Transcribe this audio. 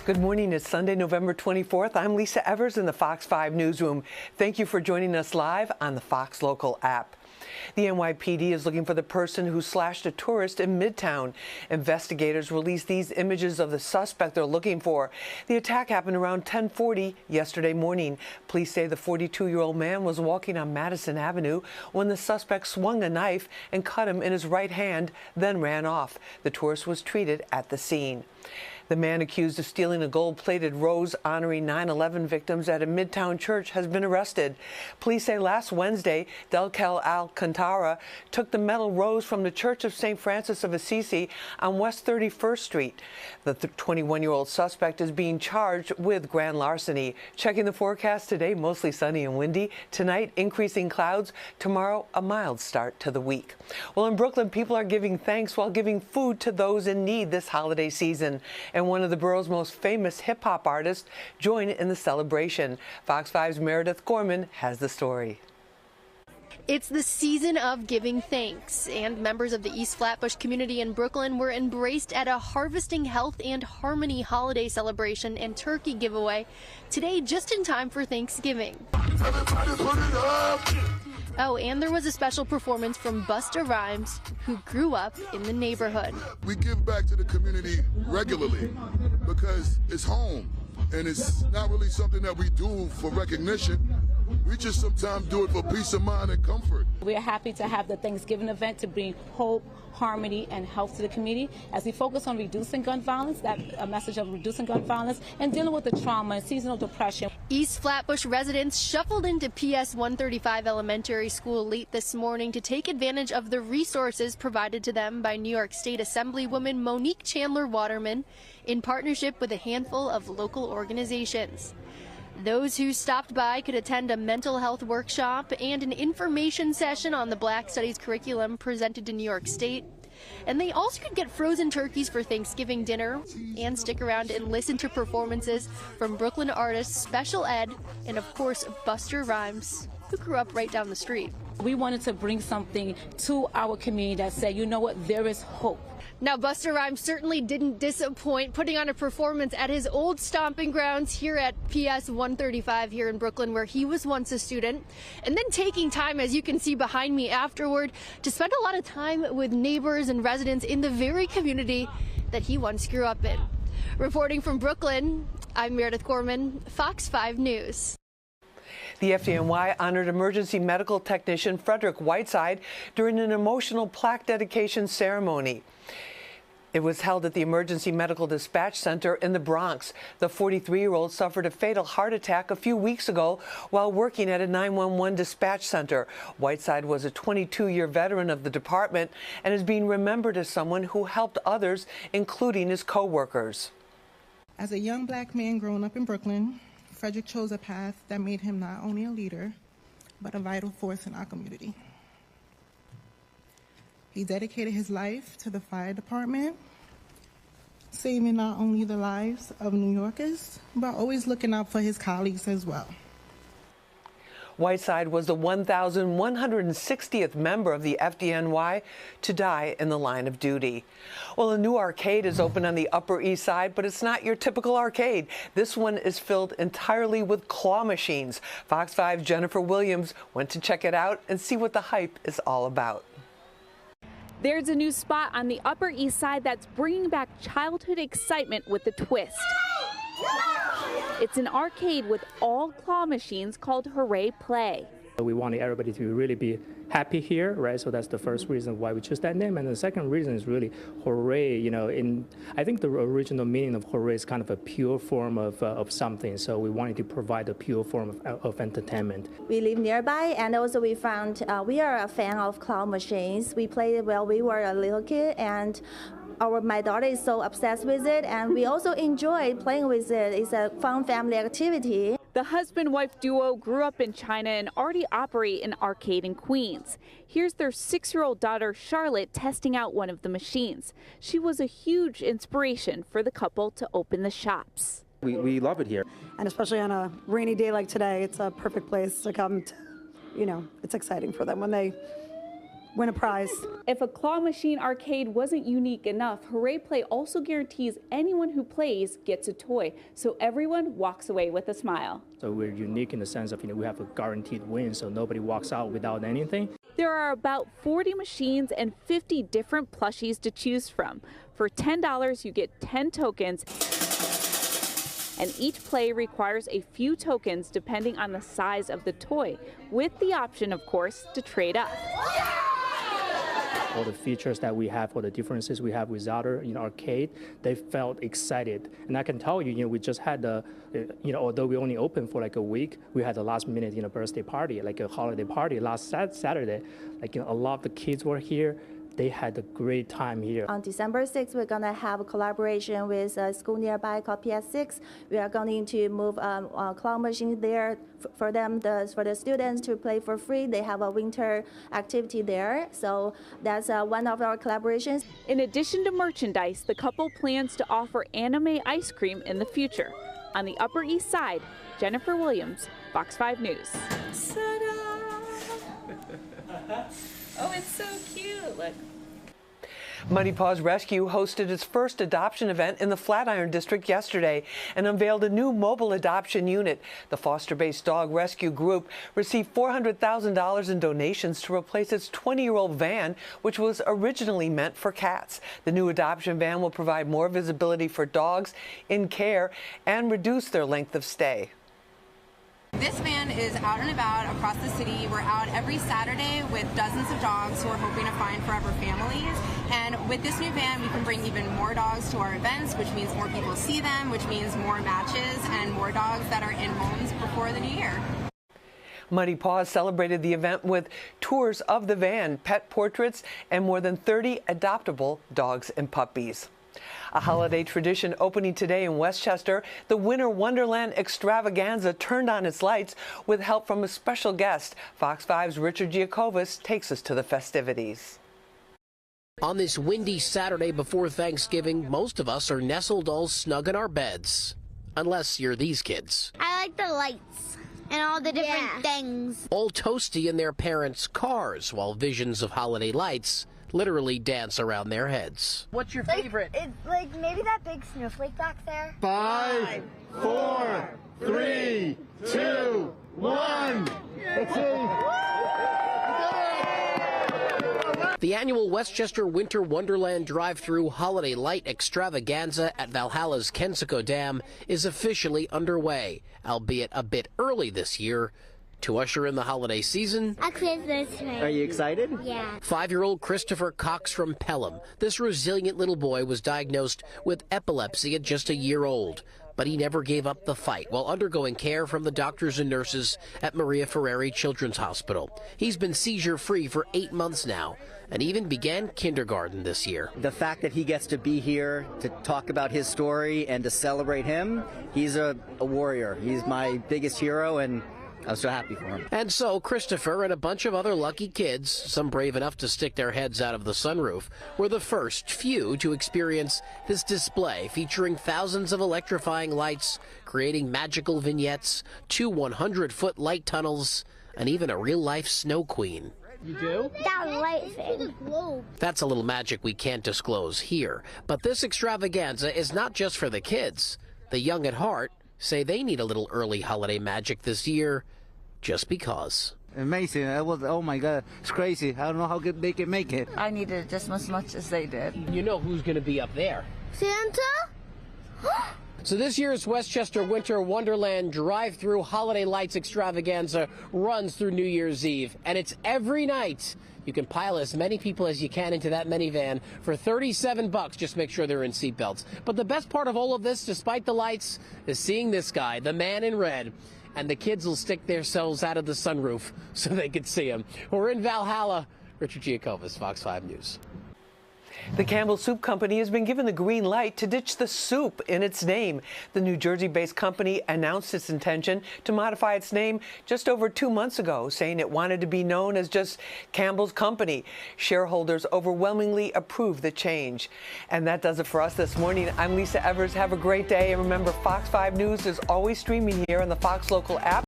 Good morning. It's Sunday, November 24th. I'm Lisa Evers in the Fox 5 newsroom. Thank you for joining us live on the Fox Local app. The NYPD is looking for the person who slashed a tourist in Midtown. Investigators released these images of the suspect they're looking for. The attack happened around 10:40 yesterday morning. Police say the 42-year-old man was walking on Madison Avenue when the suspect swung a knife and cut him in his right hand, then ran off. The tourist was treated at the scene. The man accused of stealing a gold-plated rose honoring 9/11 victims at a Midtown church has been arrested. Police say last Wednesday, Delkel Alcantara took the metal rose from the Church of St. Francis of Assisi on West 31st Street. The 21-year-old suspect is being charged with grand larceny. Checking the forecast today, mostly sunny and windy. Tonight, increasing clouds. Tomorrow, a mild start to the week. Well, in Brooklyn, people are giving thanks while giving food to those in need this holiday season. And one of the borough's most famous hip-hop artists joined in the celebration. Fox 5's Meredith Gorman has the story. It's the season of giving thanks, and members of the East Flatbush community in Brooklyn were embraced at a Harvesting Health and Harmony holiday celebration and turkey giveaway today, just in time for Thanksgiving. Oh, and there was a special performance from Busta Rhymes, who grew up in the neighborhood. We give back to the community regularly because it's home, and it's not really something that we do for recognition. We just sometimes do it for peace of mind and comfort. We are happy to have the Thanksgiving event to bring hope, harmony, and health to the community as we focus on reducing gun violence, a message of reducing gun violence, and dealing with the trauma and seasonal depression. East Flatbush residents shuffled into PS 135 Elementary School late this morning to take advantage of the resources provided to them by New York State Assemblywoman Monique Chandler Waterman in partnership with a handful of local organizations. Those who stopped by could attend a mental health workshop and an information session on the Black Studies curriculum presented to New York State. And they also could get frozen turkeys for Thanksgiving dinner and stick around and listen to performances from Brooklyn artists Special Ed and, of course, Busta Rhymes, who grew up right down the street. We wanted to bring something to our community that said, you know what, there is hope. Now, Busta Rhymes certainly didn't disappoint, putting on a performance at his old stomping grounds here at PS 135 here in Brooklyn, where he was once a student, and then taking time, as you can see behind me afterward, to spend a lot of time with neighbors and residents in the very community that he once grew up in. Reporting from Brooklyn, I'm Meredith Gorman, Fox 5 News. The FDNY honored emergency medical technician Frederick Whiteside during an emotional plaque dedication ceremony. It was held at the Emergency Medical Dispatch Center in the Bronx. The 43-year-old suffered a fatal heart attack a few weeks ago while working at a 911 dispatch center. Whiteside was a 22-year veteran of the department and is being remembered as someone who helped others, including his co-workers. As a young black man growing up in Brooklyn, Frederick chose a path that made him not only a leader, but a vital force in our community. He dedicated his life to the fire department, saving not only the lives of New Yorkers, but always looking out for his colleagues as well. Whiteside was the 1,160th member of the FDNY to die in the line of duty. Well, a new arcade is open on the Upper East Side, but it's not your typical arcade. This one is filled entirely with claw machines. Fox 5's Jennifer Williams went to check it out and see what the hype is all about. There's a new spot on the Upper East Side that's bringing back childhood excitement with a twist. It's an arcade with all claw machines called Hooray Play. We wanted everybody to really be happy here, right? So that's the first reason why we chose that name. And the second reason is really hooray. You know, I think the original meaning of hooray is kind of a pure form of something. So we wanted to provide a pure form of entertainment. We live nearby, and also we found we are a fan of claw machines. We played it while we were a little kid, and my daughter is so obsessed with it, and we also enjoy playing with it. It's a fun family activity. The husband-wife duo grew up in China and already operate an arcade in Queens. Here's their 6-year-old daughter, Charlotte, testing out one of the machines. She was a huge inspiration for the couple to open the shops. We love it here. And especially on a rainy day like today, it's a perfect place to come to, you know, it's exciting for them when they win a prize. If a claw machine arcade wasn't unique enough, Hooray Play also guarantees anyone who plays gets a toy, so everyone walks away with a smile. So we're unique in the sense of, we have a guaranteed win, so nobody walks out without anything. There are about 40 machines and 50 different plushies to choose from. For $10, you get 10 tokens, and each play requires a few tokens depending on the size of the toy, with the option, of course, to trade up. All the features that we have, all the differences we have with other arcade, they felt excited. And I can tell you, we just had the, although we only opened for like a week, we had the last minute birthday party, like a holiday party last Saturday. Like a lot of the kids were here. They had a great time here. On December 6th, we're going to have a collaboration with a school nearby called PS6. We are going to move a claw machine there for them, for the students to play for free. They have a winter activity there. So that's one of our collaborations. In addition to merchandise, the couple plans to offer anime ice cream in the future. On the Upper East Side, Jennifer Williams, Fox 5 News. Oh, it's so cute. Look. Muddy Paws Rescue hosted its first adoption event in the Flatiron District yesterday and unveiled a new mobile adoption unit. The foster-based dog rescue group received $400,000 in donations to replace its 20-year-old van, which was originally meant for cats. The new adoption van will provide more visibility for dogs in care and reduce their length of stay. This van is out and about across the city. We're out every Saturday with dozens of dogs who are hoping to find forever families. And with this new van, we can bring even more dogs to our events, which means more people see them, which means more matches and more dogs that are in homes before the new year. Muddy Paws celebrated the event with tours of the van, pet portraits, and more than 30 adoptable dogs and puppies. A holiday tradition opening today in Westchester, the Winter Wonderland extravaganza turned on its lights with help from a special guest. Fox 5's Richard Giacovas takes us to the festivities. On this windy Saturday before Thanksgiving, most of us are nestled all snug in our beds. Unless you're these kids. I like the lights and all the different things. All toasty in their parents' cars while visions of holiday lights literally dance around their heads. What's your favorite? It's like maybe that big snowflake back there. 5, 4, 3, 2, 1. Let's see. The annual Westchester Winter Wonderland drive-through holiday light extravaganza at Valhalla's Kensico Dam is officially underway, albeit a bit early this year. To usher in the holiday season, Are you excited? Yeah. 5-year-old Christopher Cox from Pelham. This resilient little boy was diagnosed with epilepsy at just a year old, but he never gave up the fight while undergoing care from the doctors and nurses at Maria Ferrari Children's Hospital. He's been seizure-free for 8 months now and even began kindergarten this year. The fact that he gets to be here to talk about his story and to celebrate him, he's a warrior. He's my biggest hero, and I'm so happy for him. And so Christopher and a bunch of other lucky kids, some brave enough to stick their heads out of the sunroof, were the first few to experience this display featuring thousands of electrifying lights, creating magical vignettes, 2 100-foot light tunnels, and even a real-life snow queen. You do? That light thing. That's a little magic we can't disclose here. But this extravaganza is not just for the kids. The young at heart say they need a little early holiday magic this year, just because. Amazing. Oh my God, it's crazy. I don't know how good they can make it. I needed it just as much as they did. You know who's going to be up there? Santa? So this year's Westchester Winter Wonderland drive-through holiday lights extravaganza runs through New Year's Eve, and it's every night. You can pile as many people as you can into that minivan for $37. Just make sure they're in seatbelts. But the best part of all of this, despite the lights, is seeing this guy, the man in red, and the kids will stick themselves out of the sunroof so they can see him. We're in Valhalla. Richard Giacovas, Fox 5 News. The Campbell Soup Company has been given the green light to ditch the soup in its name. The New Jersey-based company announced its intention to modify its name just over 2 months ago, saying it wanted to be known as just Campbell's Company. Shareholders overwhelmingly approved the change. And that does it for us this morning. I'm Lisa Evers. Have a great day. And remember, Fox 5 News is always streaming here on the Fox Local app.